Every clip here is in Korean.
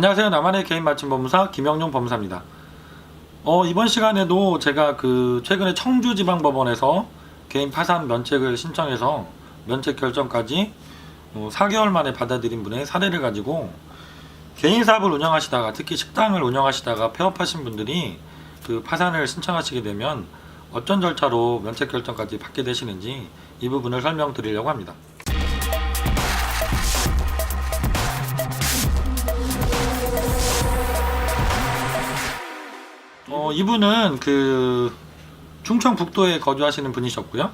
안녕하세요. 나만의 개인 맞춤 법무사 김영용 법무사입니다. 이번 시간에도 제가 최근에 청주지방법원에서 개인 파산 면책을 신청해서 면책 결정까지 4개월 만에 받아들인 분의 사례를 가지고 개인 사업을 운영하시다가, 특히 식당을 운영하시다가 폐업하신 분들이 파산을 신청하시게 되면 어떤 절차로 면책 결정까지 받게 되시는지 이 부분을 설명드리려고 합니다. 이분은 충청북도에 거주하시는 분이셨고요.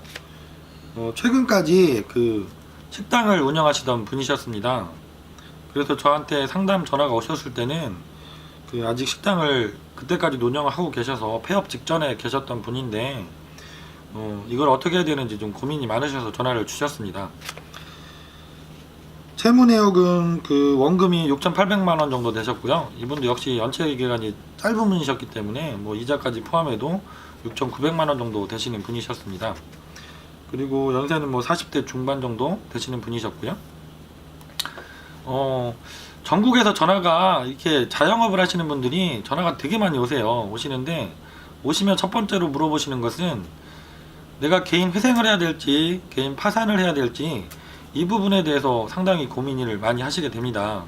최근까지 식당을 운영하시던 분이셨습니다. 그래서 저한테 상담 전화가 오셨을 때는 아직 식당을 그때까지 운영하고 계셔서 폐업 직전에 계셨던 분인데 이걸 어떻게 해야 되는지 좀 고민이 많으셔서 전화를 주셨습니다. 채무 내역은 원금이 6,800만 원 정도 되셨고요. 이분도 역시 연체 기간이 짧은 분이셨기 때문에 이자까지 포함해도 6,900만 원 정도 되시는 분이셨습니다. 그리고 연세는 40대 중반 정도 되시는 분이셨고요. 전국에서 전화가 이렇게 자영업을 하시는 분들이 전화가 되게 많이 오시는데 오시면 첫 번째로 물어보시는 것은 내가 개인 회생을 해야 될지 개인 파산을 해야 될지 이 부분에 대해서 상당히 고민을 많이 하시게 됩니다.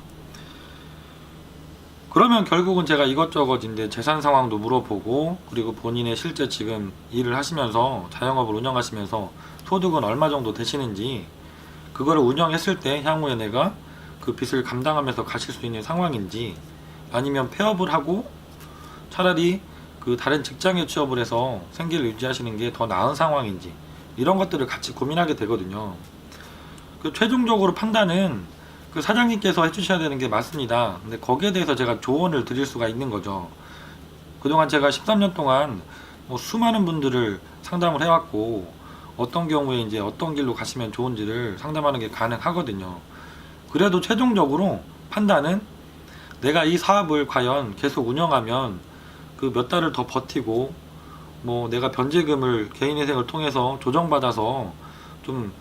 그러면 결국은 제가 이것저것 재산 상황도 물어보고, 그리고 본인의 실제 지금 일을 하시면서 자영업을 운영하시면서 소득은 얼마 정도 되시는지, 그거를 운영했을 때 향후에 내가 그 빚을 감당하면서 가실 수 있는 상황인지, 아니면 폐업을 하고 차라리 다른 직장에 취업을 해서 생계를 유지하시는 게 더 나은 상황인지, 이런 것들을 같이 고민하게 되거든요. 최종적으로 판단은 사장님께서 해주셔야 되는 게 맞습니다. 근데 거기에 대해서 제가 조언을 드릴 수가 있는 거죠. 그동안 제가 13년 동안 수많은 분들을 상담을 해왔고, 어떤 경우에 어떤 길로 가시면 좋은지를 상담하는 게 가능하거든요. 그래도 최종적으로 판단은 내가 이 사업을 과연 계속 운영하면 몇 달을 더 버티고, 내가 변제금을 개인회생을 통해서 조정받아서 좀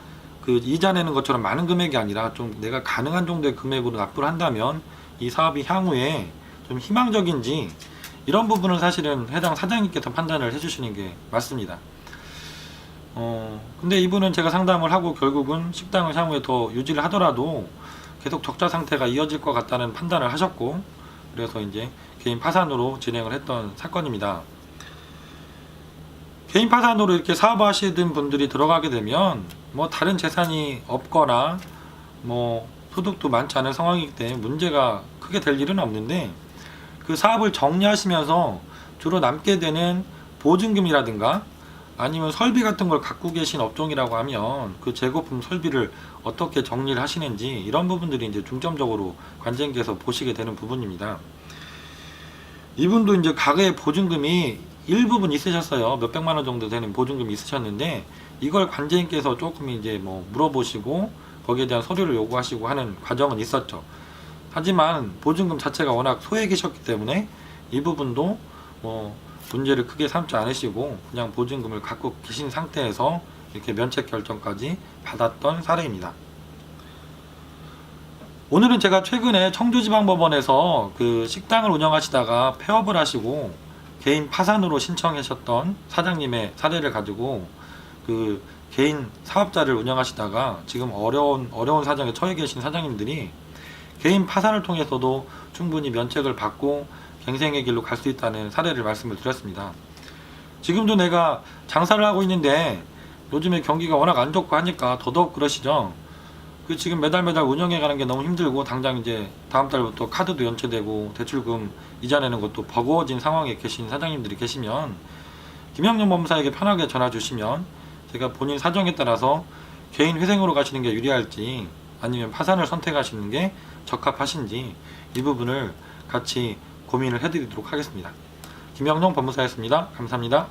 이자 내는 것처럼 많은 금액이 아니라 좀 내가 가능한 정도의 금액으로 납부를 한다면 이 사업이 향후에 좀 희망적인지, 이런 부분은 사실은 해당 사장님께서 판단을 해주시는 게 맞습니다. 근데 이분은 제가 상담을 하고 결국은 식당을 향후에 더 유지를 하더라도 계속 적자 상태가 이어질 것 같다는 판단을 하셨고, 그래서 개인 파산으로 진행을 했던 사건입니다. 개인 파산으로 이렇게 사업하시던 분들이 들어가게 되면 다른 재산이 없거나 소득도 많지 않은 상황이기 때문에 문제가 크게 될 일은 없는데, 사업을 정리하시면서 주로 남게 되는 보증금이라든가 아니면 설비 같은 걸 갖고 계신 업종이라고 하면 재고품 설비를 어떻게 정리를 하시는지, 이런 부분들이 중점적으로 관장님께서 보시게 되는 부분입니다. 이분도 가게에 보증금이 일부분 있으셨어요. 몇백만 원 정도 되는 보증금이 있으셨는데, 이걸 관제인께서 조금 물어보시고 거기에 대한 서류를 요구하시고 하는 과정은 있었죠. 하지만 보증금 자체가 워낙 소액이셨기 때문에 이 부분도 문제를 크게 삼지 않으시고 그냥 보증금을 갖고 계신 상태에서 이렇게 면책 결정까지 받았던 사례입니다. 오늘은 제가 최근에 청주지방법원에서 식당을 운영하시다가 폐업을 하시고 개인 파산으로 신청하셨던 사장님의 사례를 가지고 개인 사업자를 운영하시다가 지금 어려운 사정에 처해 계신 사장님들이 개인 파산을 통해서도 충분히 면책을 받고 갱생의 길로 갈 수 있다는 사례를 말씀을 드렸습니다. 지금도 내가 장사를 하고 있는데 요즘에 경기가 워낙 안 좋고 하니까 더더욱 그러시죠. 지금 매달 운영해 가는 게 너무 힘들고, 당장 다음 달부터 카드도 연체되고 대출금 이자 내는 것도 버거워진 상황에 계신 사장님들이 계시면 김영용 법무사에게 편하게 전화 주시면 제가 본인 사정에 따라서 개인 회생으로 가시는 게 유리할지 아니면 파산을 선택하시는 게 적합하신지, 이 부분을 같이 고민을 해드리도록 하겠습니다. 김영용 법무사였습니다. 감사합니다.